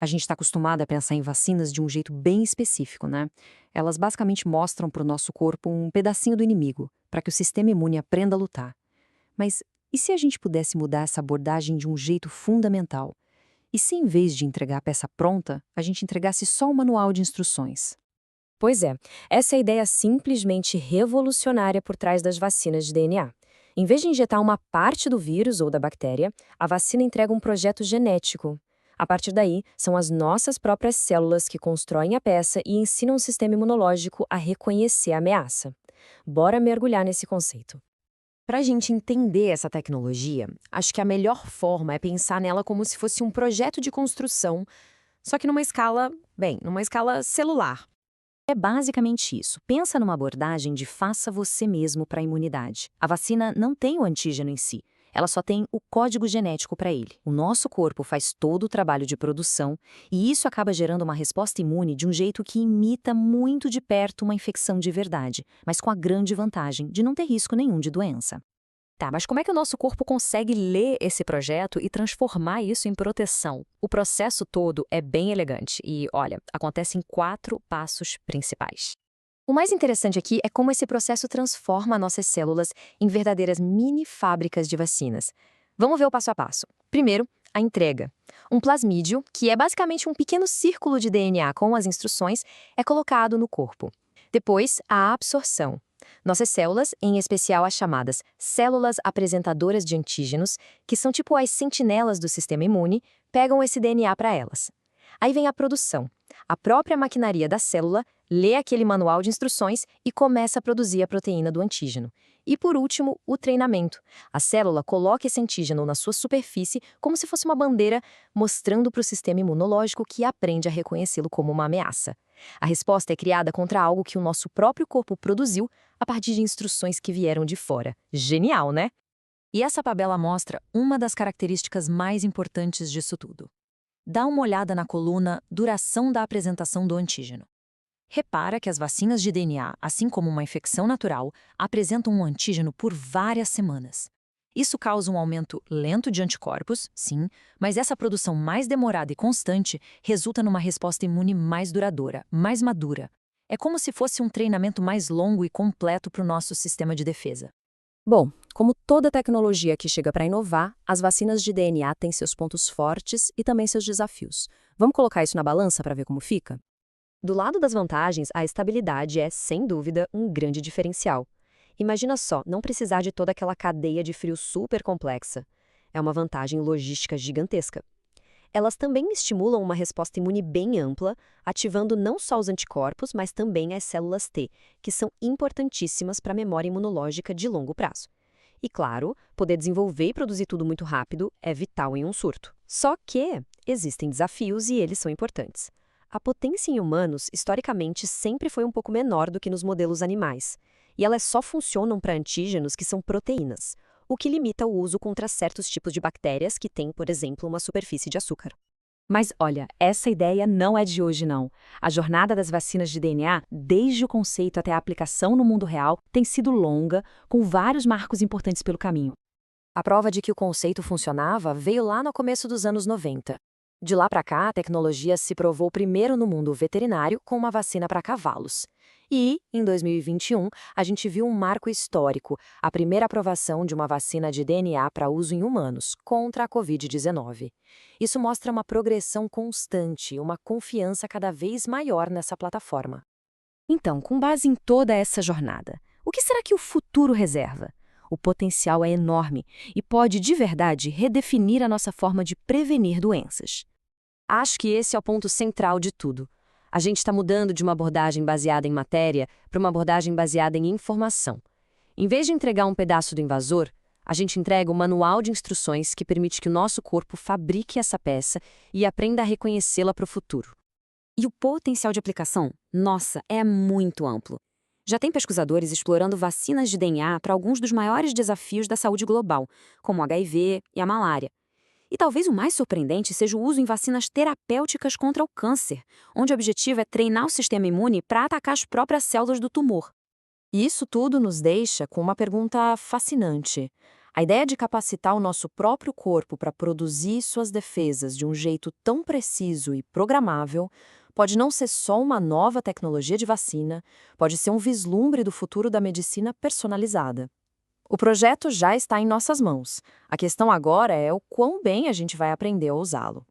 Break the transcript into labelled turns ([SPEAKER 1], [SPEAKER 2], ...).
[SPEAKER 1] gente está acostumado a pensar em vacinas de um jeito bem específico, né? Elas basicamente mostram para o nosso corpo um pedacinho do inimigo, para que o sistema imune aprenda a lutar. Mas e se a gente pudesse mudar essa abordagem de um jeito fundamental? E se, em vez de entregar a peça pronta, a gente entregasse só um manual de instruções?
[SPEAKER 2] Pois é, essa é a ideia simplesmente revolucionária por trás das vacinas de DNA. Em vez de injetar uma parte do vírus ou da bactéria, a vacina entrega um projeto genético. A partir daí, são as nossas próprias células que constroem a peça e ensinam o sistema imunológico a reconhecer a ameaça. Bora mergulhar nesse conceito.
[SPEAKER 3] Para a gente entender essa tecnologia, acho que a melhor forma é pensar nela como se fosse um projeto de construção, só que numa escala celular.
[SPEAKER 1] É basicamente isso. Pensa numa abordagem de faça você mesmo para a imunidade. A vacina não tem o antígeno em si. Ela só tem o código genético para ele. O nosso corpo faz todo o trabalho de produção e isso acaba gerando uma resposta imune de um jeito que imita muito de perto uma infecção de verdade, mas com a grande vantagem de não ter risco nenhum de doença.
[SPEAKER 2] Tá, mas como é que o nosso corpo consegue ler esse projeto e transformar isso em proteção? O processo todo é bem elegante e, olha, acontece em 4 passos principais. O mais interessante aqui é como esse processo transforma nossas células em verdadeiras mini fábricas de vacinas. Vamos ver o passo a passo. Primeiro, a entrega. Um plasmídio, que é basicamente um pequeno círculo de DNA com as instruções, é colocado no corpo. Depois, a absorção. Nossas células, em especial as chamadas células apresentadoras de antígenos, que são tipo as sentinelas do sistema imune, pegam esse DNA para elas. Aí vem a produção. A própria maquinaria da célula lê aquele manual de instruções e começa a produzir a proteína do antígeno. E por último, o treinamento. A célula coloca esse antígeno na sua superfície como se fosse uma bandeira, mostrando para o sistema imunológico que aprende a reconhecê-lo como uma ameaça. A resposta é criada contra algo que o nosso próprio corpo produziu a partir de instruções que vieram de fora. Genial, né?
[SPEAKER 1] E essa tabela mostra uma das características mais importantes disso tudo. Dá uma olhada na coluna Duração da apresentação do antígeno. Repara que as vacinas de DNA, assim como uma infecção natural, apresentam um antígeno por várias semanas. Isso causa um aumento lento de anticorpos, sim, mas essa produção mais demorada e constante resulta numa resposta imune mais duradoura, mais madura. É como se fosse um treinamento mais longo e completo para o nosso sistema de defesa.
[SPEAKER 2] Bom, como toda tecnologia que chega para inovar, as vacinas de DNA têm seus pontos fortes e também seus desafios. Vamos colocar isso na balança para ver como fica? Do lado das vantagens, a estabilidade é, sem dúvida, um grande diferencial. Imagina só, não precisar de toda aquela cadeia de frio super complexa. É uma vantagem logística gigantesca. Elas também estimulam uma resposta imune bem ampla, ativando não só os anticorpos, mas também as células T, que são importantíssimas para a memória imunológica de longo prazo. E claro, poder desenvolver e produzir tudo muito rápido é vital em um surto. Só que existem desafios e eles são importantes. A potência em humanos, historicamente, sempre foi um pouco menor do que nos modelos animais. E elas só funcionam para antígenos que são proteínas, o que limita o uso contra certos tipos de bactérias que têm, por exemplo, uma superfície de açúcar.
[SPEAKER 1] Mas olha, essa ideia não é de hoje não. A jornada das vacinas de DNA, desde o conceito até a aplicação no mundo real, tem sido longa, com vários marcos importantes pelo caminho.
[SPEAKER 2] A prova de que o conceito funcionava veio lá no começo dos anos 90. De lá para cá, a tecnologia se provou primeiro no mundo veterinário com uma vacina para cavalos. E, em 2021, a gente viu um marco histórico, a primeira aprovação de uma vacina de DNA para uso em humanos, contra a Covid-19. Isso mostra uma progressão constante e uma confiança cada vez maior nessa plataforma.
[SPEAKER 1] Então, com base em toda essa jornada, o que será que o futuro reserva? O potencial é enorme e pode, de verdade, redefinir a nossa forma de prevenir doenças.
[SPEAKER 3] Acho que esse é o ponto central de tudo. A gente está mudando de uma abordagem baseada em matéria para uma abordagem baseada em informação. Em vez de entregar um pedaço do invasor, a gente entrega um manual de instruções que permite que o nosso corpo fabrique essa peça e aprenda a reconhecê-la para o futuro.
[SPEAKER 1] E o potencial de aplicação, nossa, é muito amplo. Já tem pesquisadores explorando vacinas de DNA para alguns dos maiores desafios da saúde global, como o HIV e a malária. E talvez o mais surpreendente seja o uso em vacinas terapêuticas contra o câncer, onde o objetivo é treinar o sistema imune para atacar as próprias células do tumor.
[SPEAKER 2] E isso tudo nos deixa com uma pergunta fascinante.
[SPEAKER 1] A ideia de capacitar o nosso próprio corpo para produzir suas defesas de um jeito tão preciso e programável pode não ser só uma nova tecnologia de vacina, pode ser um vislumbre do futuro da medicina personalizada. O projeto já está em nossas mãos. A questão agora é o quão bem a gente vai aprender a usá-lo.